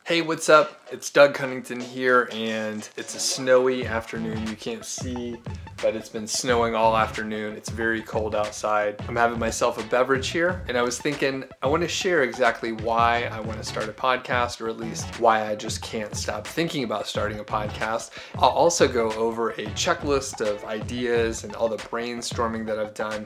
Hey, what's up? It's Doug Cunnington here, and it's a snowy afternoon. You can't see, but it's been snowing all afternoon. It's very cold outside. I'm having myself a beverage here, and I was thinking I want to share exactly why I want to start a podcast, or at least why I just can't stop thinking about starting a podcast. I'll also go over a checklist of ideas and all the brainstorming that I've done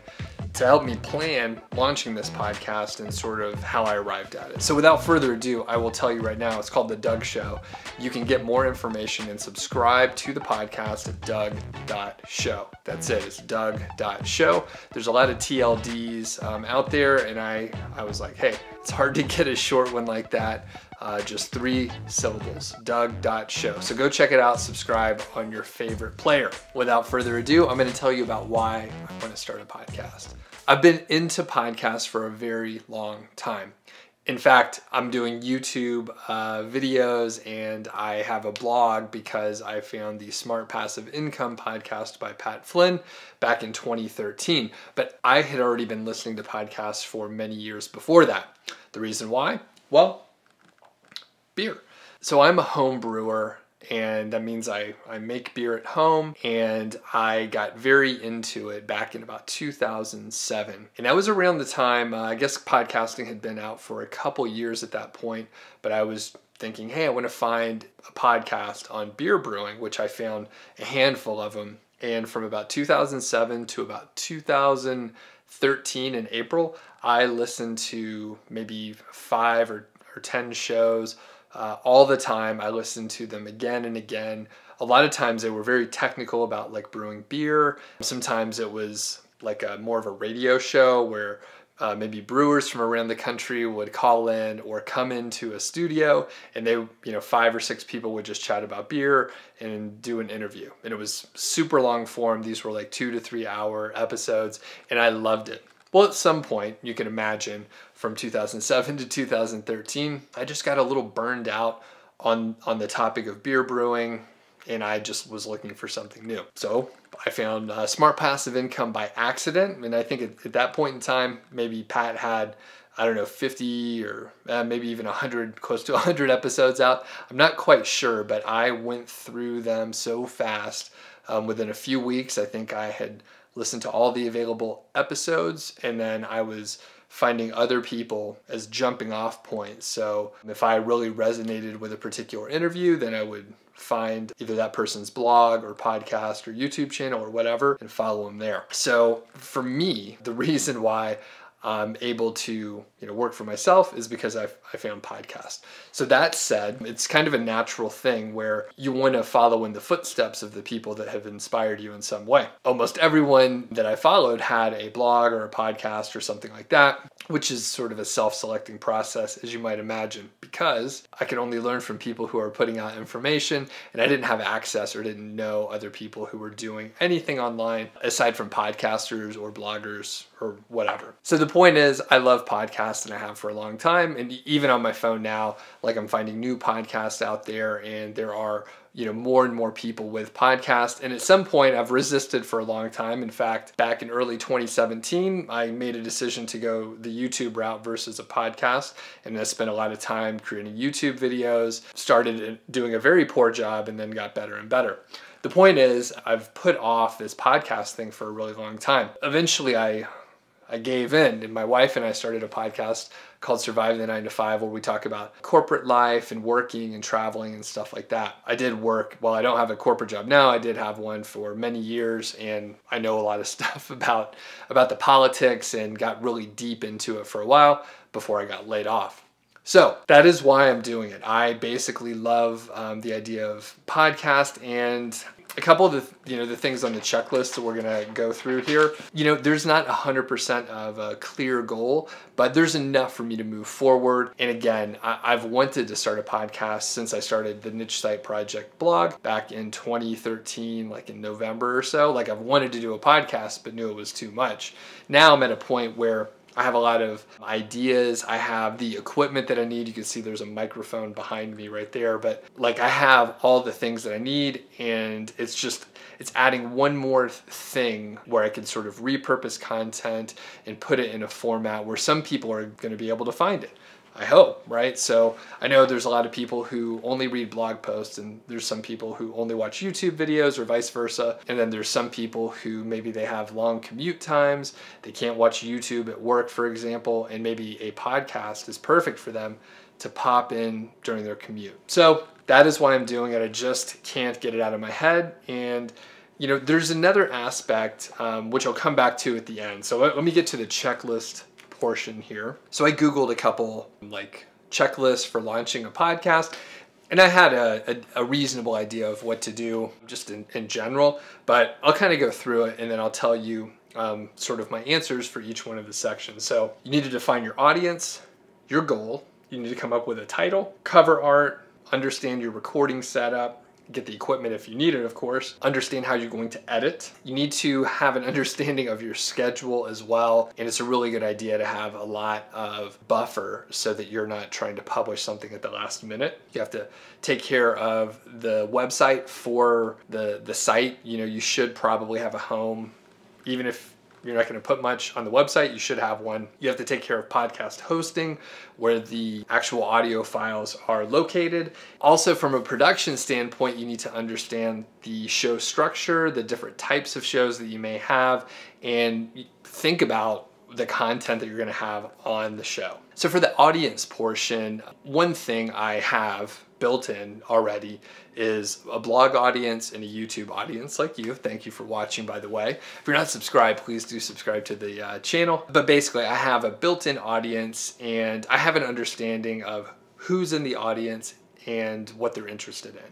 to help me plan launching this podcast and sort of how I arrived at it. So without further ado, I will tell you right now, it's called the Doug.show. You can get more information and subscribe to the podcast at Doug.show. That's it, it's Doug.show. There's a lot of TLDs out there, and I was like, hey, it's hard to get a short one like that. Just 3 syllables, Doug.show. So go check it out, subscribe on your favorite player. Without further ado, I'm gonna tell you about why I wanna start a podcast. I've been into podcasts for a very long time. In fact, I'm doing YouTube videos, and I have a blog because I found the Smart Passive Income podcast by Pat Flynn back in 2013. But I had already been listening to podcasts for many years before that. The reason why? Well, beer. So I'm a home brewer, and that means I make beer at home, and I got very into it back in about 2007. And that was around the time, I guess podcasting had been out for a couple years at that point, but I was thinking, hey, I want to find a podcast on beer brewing, which I found a handful of them. And from about 2007 to about 2013 in April, I listened to maybe 5 or 10 shows all the time. I listened to them again and again. A lot of times they were very technical about like brewing beer. Sometimes it was like more of a radio show where maybe brewers from around the country would call in or come into a studio, and they, 5 or 6 people would just chat about beer and do an interview. And it was super long form. These were like 2 to 3 hour episodes, and I loved it. Well, at some point, you can imagine, from 2007 to 2013, I just got a little burned out on the topic of beer brewing, and I just was looking for something new. So I found Smart Passive Income by accident, and I think at that point in time, maybe Pat had, 50 or maybe even 100, close to 100 episodes out. I'm not quite sure, but I went through them so fast. Within a few weeks, I think I had listened to all the available episodes, and then I was finding other people as jumping off points. So if I really resonated with a particular interview, then I would find either that person's blog or podcast or YouTube channel or whatever and follow them there. So for me, the reason why I'm able to work for myself is because I found podcasts. So that said, it's kind of a natural thing where you want to follow in the footsteps of the people that have inspired you in some way. Almost everyone that I followed had a blog or a podcast or something like that, which is sort of a self-selecting process, as you might imagine, because I could only learn from people who are putting out information, and I didn't have access or didn't know other people who were doing anything online aside from podcasters or bloggers or whatever. So the point is, I love podcasts, and I have for a long time, and even on my phone now, like I'm finding new podcasts out there, and there are more and more people with podcasts. And at some point, I've resisted for a long time. In fact, back in early 2017, I made a decision to go the YouTube route versus a podcast. And I spent a lot of time creating YouTube videos, started doing a very poor job, and then got better and better. The point is, I've put off this podcast thing for a really long time. Eventually, I gave in, and my wife and I started a podcast called Survive the 9 to 5, where we talk about corporate life and working and traveling and stuff like that. I did work, well, I don't have a corporate job now. I did have one for many years, and I know a lot of stuff about the politics and got really deep into it for a while before I got laid off. So that is why I'm doing it. I basically love the idea of podcast, and a couple of the things on the checklist that we're gonna go through here. There's not 100% of a clear goal, but there's enough for me to move forward. And again, I've wanted to start a podcast since I started the Niche Site Project blog back in 2013, like in November or so. Like, I've wanted to do a podcast, but knew it was too much. Now I'm at a point where I have a lot of ideas. I have the equipment that I need. You can see there's a microphone behind me right there, but like, I have all the things that I need, and it's adding one more thing where I can sort of repurpose content and put it in a format where some people are going to be able to find it. I hope, right? So I know there's a lot of people who only read blog posts, and there's some people who only watch YouTube videos or vice versa. And then there's some people who maybe they have long commute times. They can't watch YouTube at work, for example, and maybe a podcast is perfect for them to pop in during their commute. So that is why I'm doing it. I just can't get it out of my head. And you know, there's another aspect, which I'll come back to at the end. So let me get to the checklist portion here. So I Googled a couple like checklists for launching a podcast, and I had a reasonable idea of what to do just in general, but I'll kind of go through it and then I'll tell you sort of my answers for each one of the sections. So you need to define your audience, your goal. You need to come up with a title, cover art, understand your recording setup, get the equipment if you need it, of course. Understand how you're going to edit. You need to have an understanding of your schedule as well. And it's a really good idea to have a lot of buffer so that you're not trying to publish something at the last minute. You have to take care of the website for the site. You know, you should probably have a home, even if you're not going to put much on the website, you should have one. You have to take care of podcast hosting, where the actual audio files are located. Also, from a production standpoint, you need to understand the show structure, the different types of shows that you may have, and think about the content that you're going to have on the show. So for the audience portion, one thing I have built in already is a blog audience and a YouTube audience like you. Thank you for watching, by the way. If you're not subscribed, please do subscribe to the channel. But basically, I have a built-in audience, and I have an understanding of who's in the audience and what they're interested in.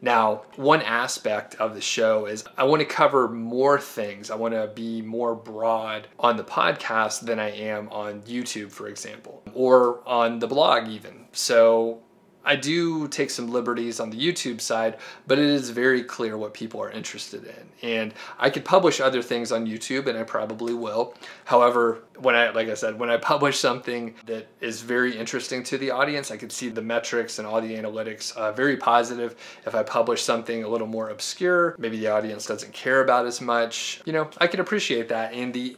Now, one aspect of the show is I want to cover more things. I want to be more broad on the podcast than I am on YouTube, for example, or on the blog even. So I do take some liberties on the YouTube side, but it is very clear what people are interested in. And I could publish other things on YouTube, and I probably will. However, like I said, when I publish something that is very interesting to the audience, I could see the metrics and all the analytics very positive. If I publish something a little more obscure, maybe the audience doesn't care about as much, you know, I can appreciate that. And the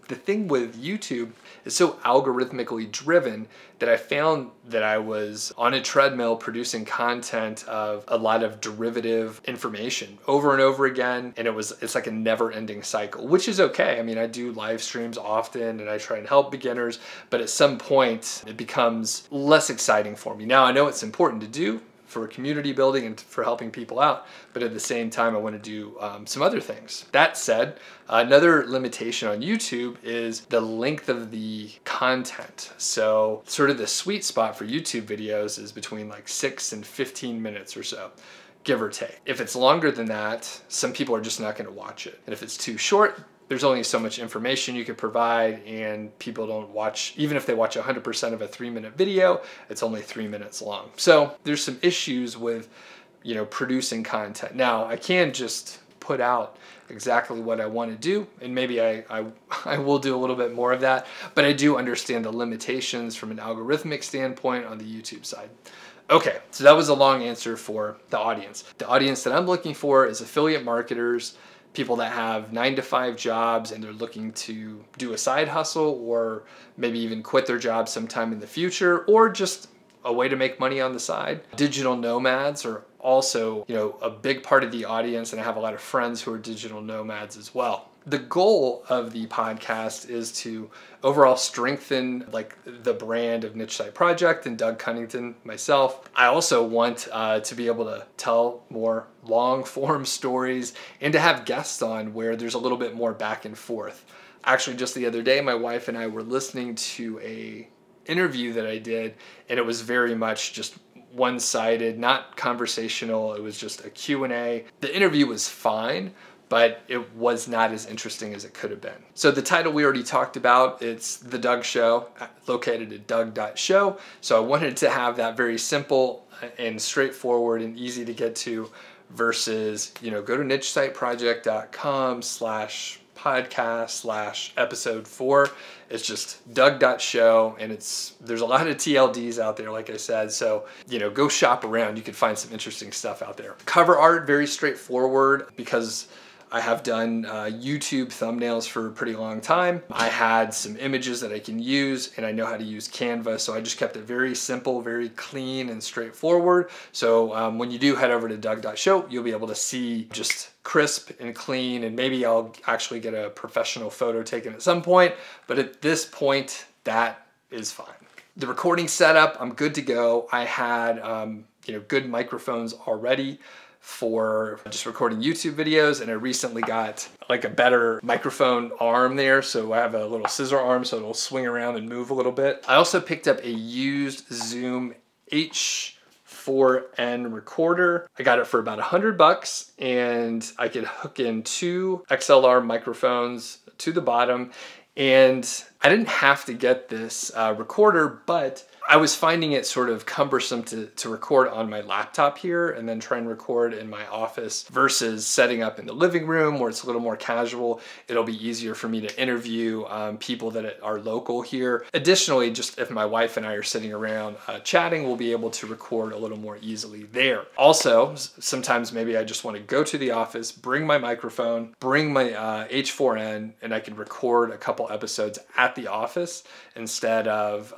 thing with YouTube is so algorithmically driven that I found that I was on a treadmill producing content of a lot of derivative information over and over again, and it's like a never-ending cycle, which is okay. I mean, I do live streams often and I try and help beginners, but at some point it becomes less exciting for me. Now, I know it's important to do for community building and for helping people out, but at the same time, I want to do some other things. That said, another limitation on YouTube is the length of the content. So sort of the sweet spot for YouTube videos is between like 6 and 15 minutes or so, give or take. If it's longer than that, some people are just not going to watch it. And if it's too short, there's only so much information you can provide, and people don't watch, even if they watch 100% of a 3-minute video, it's only 3 minutes long. So there's some issues with, you know, producing content. Now, I can just put out exactly what I want to do, and maybe I will do a little bit more of that, but I do understand the limitations from an algorithmic standpoint on the YouTube side. Okay, so that was a long answer for the audience. The audience that I'm looking for is affiliate marketers, people that have 9-to-5 jobs and they're looking to do a side hustle, or maybe even quit their job sometime in the future, or just a way to make money on the side. Digital nomads are also, you know, a big part of the audience, and I have a lot of friends who are digital nomads as well. The goal of the podcast is to overall strengthen like the brand of Niche Site Project and Doug Cunnington, myself. I also want to be able to tell more long form stories and to have guests on where there's a little bit more back and forth. Actually, just the other day, my wife and I were listening to a interview that I did, and it was very much just one-sided, not conversational. It was just a Q&A. The interview was fine, but it was not as interesting as it could have been. So the title we already talked about, it's The Doug Show, located at Doug.show. So I wanted to have that very simple and straightforward and easy to get to versus, you know, go to nichesiteproject.com/podcast/episode 4. It's just Doug.show, and there's a lot of TLDs out there, like I said, so, you know, go shop around. You can find some interesting stuff out there. Cover art, very straightforward, because I have done YouTube thumbnails for a pretty long time. I had some images that I can use, and I know how to use Canva, so I just kept it very simple, very clean and straightforward. So when you do head over to Doug.show, you'll be able to see just crisp and clean, and maybe I'll actually get a professional photo taken at some point, but at this point, that is fine. The recording setup, I'm good to go. I had good microphones already for just recording YouTube videos, and I recently got like a better microphone arm there, so I have a little scissor arm so it'll swing around and move a little bit. I also picked up a used Zoom H4n Recorder. I got it for about $100, and I could hook in 2 XLR microphones to the bottom, and I didn't have to get this recorder, but I was finding it sort of cumbersome to record on my laptop here and then try and record in my office versus setting up in the living room where it's a little more casual. It'll be easier for me to interview people that are local here. Additionally, just if my wife and I are sitting around chatting, we'll be able to record a little more easily there. Also, sometimes maybe I just want to go to the office, bring my microphone, bring my H4n, and I can record a couple episodes at the office instead of,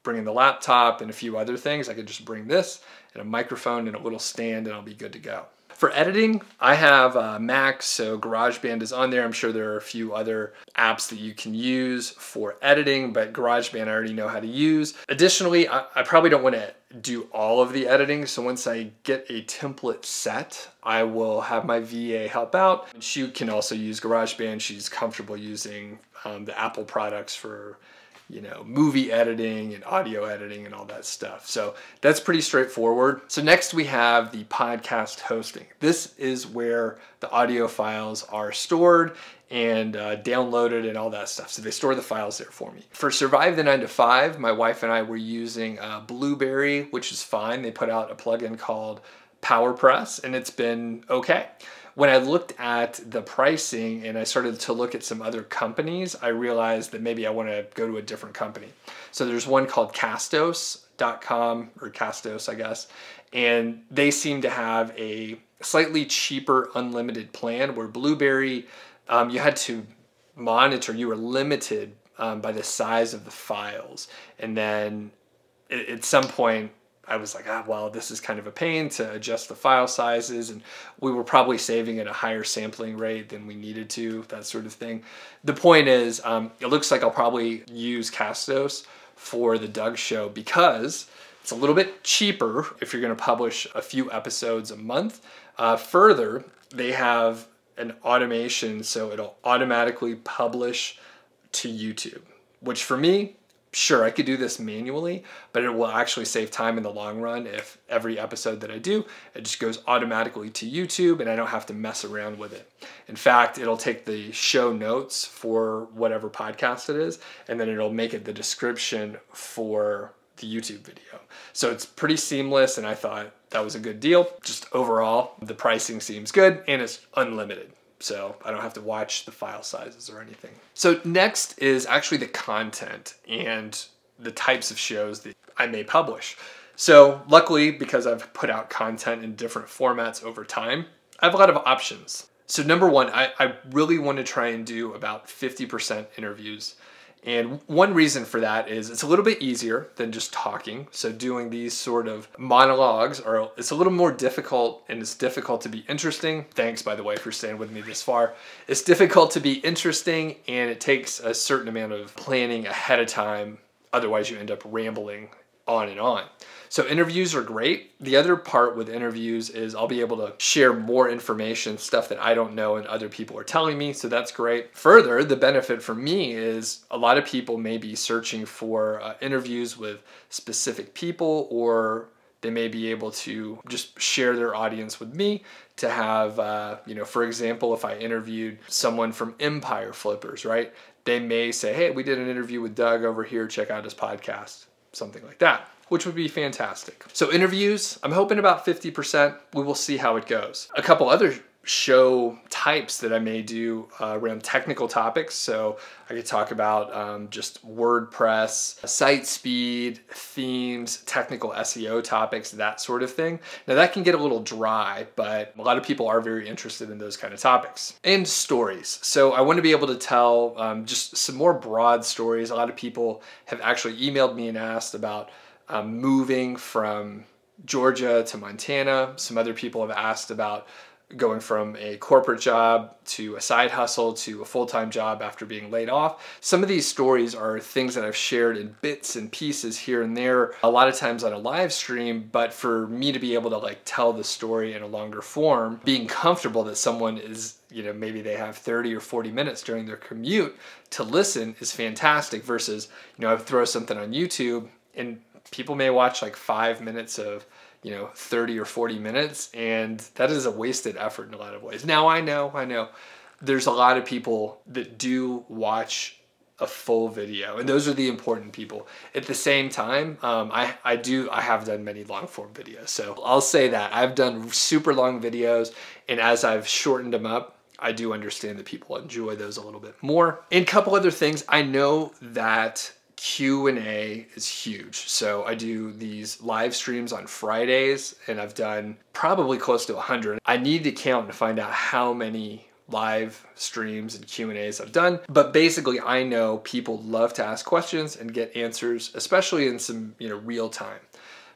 bringing the laptop and a few other things. I could just bring this and a microphone and a little stand, and I'll be good to go. For editing, I have a Mac, so GarageBand is on there. I'm sure there are a few other apps that you can use for editing, but GarageBand I already know how to use. Additionally, I probably don't want to do all of the editing, so once I get a template set, I will have my VA help out. She can also use GarageBand. She's comfortable using the Apple products for movie editing and audio editing and all that stuff. So that's pretty straightforward. So next we have the podcast hosting. This is where the audio files are stored and downloaded and all that stuff. So they store the files there for me. For Survive the 9 to 5, my wife and I were using Blueberry, which is fine. They put out a plugin called PowerPress, and it's been okay. When I looked at the pricing and I started to look at some other companies, I realized that maybe I want to go to a different company. So there's one called Castos.com, or Castos, I guess, and they seem to have a slightly cheaper unlimited plan where Blueberry, you had to monitor, you were limited by the size of the files. And then at some point, I was like, well, this is kind of a pain to adjust the file sizes, and we were probably saving at a higher sampling rate than we needed to, that sort of thing. The point is, it looks like I'll probably use Castos for the Doug Show because it's a little bit cheaper if you're going to publish a few episodes a month. Further, they have an automation, so it'll automatically publish to YouTube, which for me, sure, I could do this manually, but it will actually save time in the long run if every episode that I do, it just goes automatically to YouTube and I don't have to mess around with it. In fact, it'll take the show notes for whatever podcast it is, and then it'll make it the description for the YouTube video. So it's pretty seamless, and I thought that was a good deal. Just overall, the pricing seems good, and it's unlimited. So I don't have to watch the file sizes or anything. So next is actually the content and the types of shows that I may publish. So luckily, because I've put out content in different formats over time, I have a lot of options. So number one, I really want to try and do about 50% interviews. And one reason for that is it's a little bit easier than just talking. So doing these sort of monologues, it's a little more difficult, and it's difficult to be interesting. Thanks, by the way, for staying with me this far. It's difficult to be interesting, and it takes a certain amount of planning ahead of time. Otherwise, you end up rambling on and on. So interviews are great. The other part with interviews is I'll be able to share more information, stuff that I don't know and other people are telling me, so that's great. Further, the benefit for me is a lot of people may be searching for interviews with specific people, or they may be able to just share their audience with me to have, for example, if I interviewed someone from Empire Flippers, right? They may say, hey, we did an interview with Doug over here, check out his podcast, something like that, which would be fantastic. So interviews, I'm hoping about 50%. We will see how it goes. A couple other show types that I may do around technical topics. So I could talk about just WordPress, site speed, themes, technical SEO topics, that sort of thing. Now that can get a little dry, but a lot of people are very interested in those kind of topics. And stories. So I want to be able to tell just some more broad stories. A lot of people have actually emailed me and asked about moving from Georgia to Montana. Some other people have asked about going from a corporate job to a side hustle to a full-time job after being laid off. Some of these stories are things that I've shared in bits and pieces here and there, a lot of times on a live stream, but for me to be able to like tell the story in a longer form, being comfortable that someone is, you know, maybe they have 30 or 40 minutes during their commute to listen is fantastic versus, you know, I throw something on YouTube and people may watch like 5 minutes of, 30 or 40 minutes, and that is a wasted effort in a lot of ways. Now, I know there's a lot of people that do watch a full video, and those are the important people. At the same time, I have done many long form videos. So I'll say that I've done super long videos, and as I've shortened them up, I do understand that people enjoy those a little bit more. And a couple other things, I know that Q&A is huge. So I do these live streams on Fridays, and I've done probably close to 100. I need to count to find out how many live streams and Q&As I've done. But basically, I know people love to ask questions and get answers, especially in some, real time.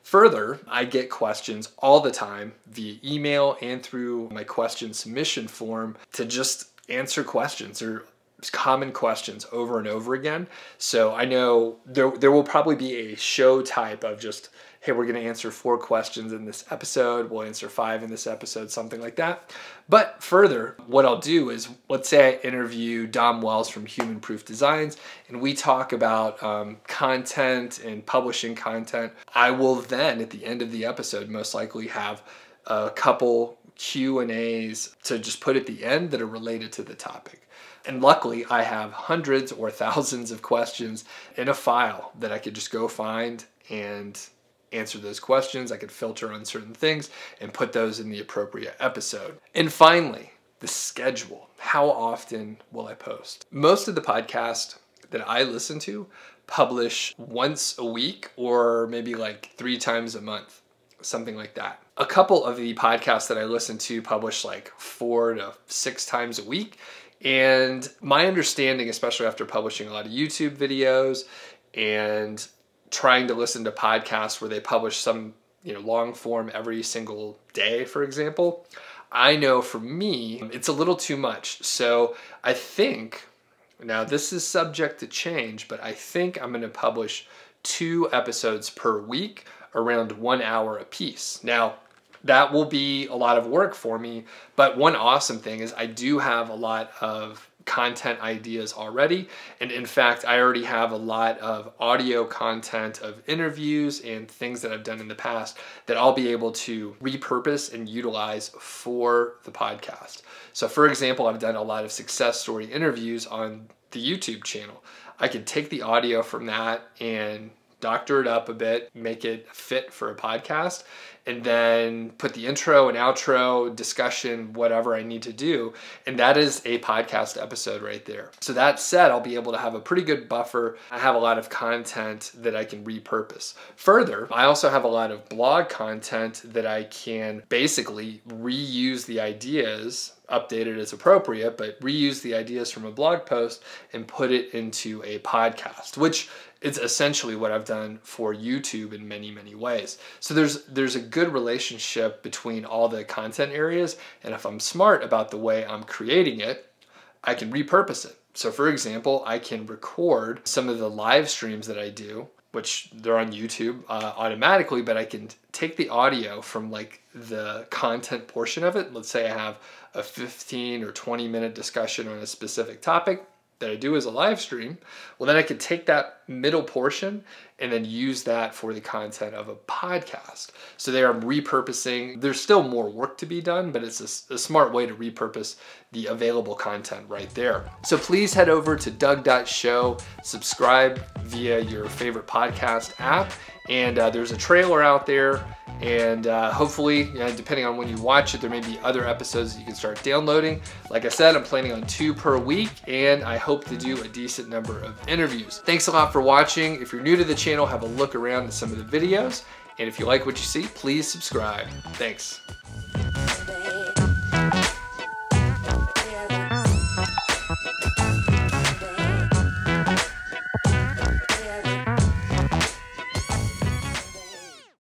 Further, I get questions all the time via email and through my question submission form to just answer questions or common questions over and over again. So I know there will probably be a show type of just, hey, we're going to answer 4 questions in this episode. We'll answer 5 in this episode, something like that. But further, what I'll do is, let's say I interview Dom Wells from Human Proof Designs, and we talk about content and publishing content. I will then, at the end of the episode, most likely have a couple Q&As to just put at the end that are related to the topic. And luckily, I have hundreds or thousands of questions in a file that I could just go find and answer those questions. I could filter on certain things and put those in the appropriate episode. And finally, the schedule. How often will I post? Most of the podcasts that I listen to publish once a week or maybe like 3 times a month, something like that. A couple of the podcasts that I listen to publish like 4 to 6 times a week. And my understanding, especially after publishing a lot of YouTube videos and trying to listen to podcasts where they publish some, long form every single day, for example, I know for me, it's a little too much. So I think, now this is subject to change, but I think I'm going to publish 2 episodes per week around 1 hour a piece. Now, that will be a lot of work for me, but one awesome thing is I do have a lot of content ideas already, and in fact I already have a lot of audio content of interviews and things that I've done in the past that I'll be able to repurpose and utilize for the podcast. So for example, I've done a lot of success story interviews on the YouTube channel. I could take the audio from that and doctor it up a bit, make it fit for a podcast, and then put the intro and outro, discussion, whatever I need to do. And that is a podcast episode right there. So that said, I'll be able to have a pretty good buffer. I have a lot of content that I can repurpose. Further, I also have a lot of blog content that I can basically reuse the ideas, update it as appropriate, but reuse the ideas from a blog post and put it into a podcast, which is essentially what I've done for YouTube in many, many ways. So there's a good relationship between all the content areas, and if I'm smart about the way I'm creating it, I can repurpose it. So for example, I can record some of the live streams that I do, which they're on YouTube automatically, but I can take the audio from like the content portion of it. Let's say I have a 15 or 20 minute discussion on a specific topic that I do as a live stream. Well, then I could take that middle portion and then use that for the content of a podcast. So there I'm repurposing. There's still more work to be done, but it's a smart way to repurpose the available content right there. So please head over to Doug.show, subscribe via your favorite podcast app, and there's a trailer out there, And hopefully, depending on when you watch it, there may be other episodes that you can start downloading. Like I said, I'm planning on 2 per week, and I hope to do a decent number of interviews. Thanks a lot for watching. If you're new to the channel, have a look around at some of the videos. And if you like what you see, please subscribe. Thanks.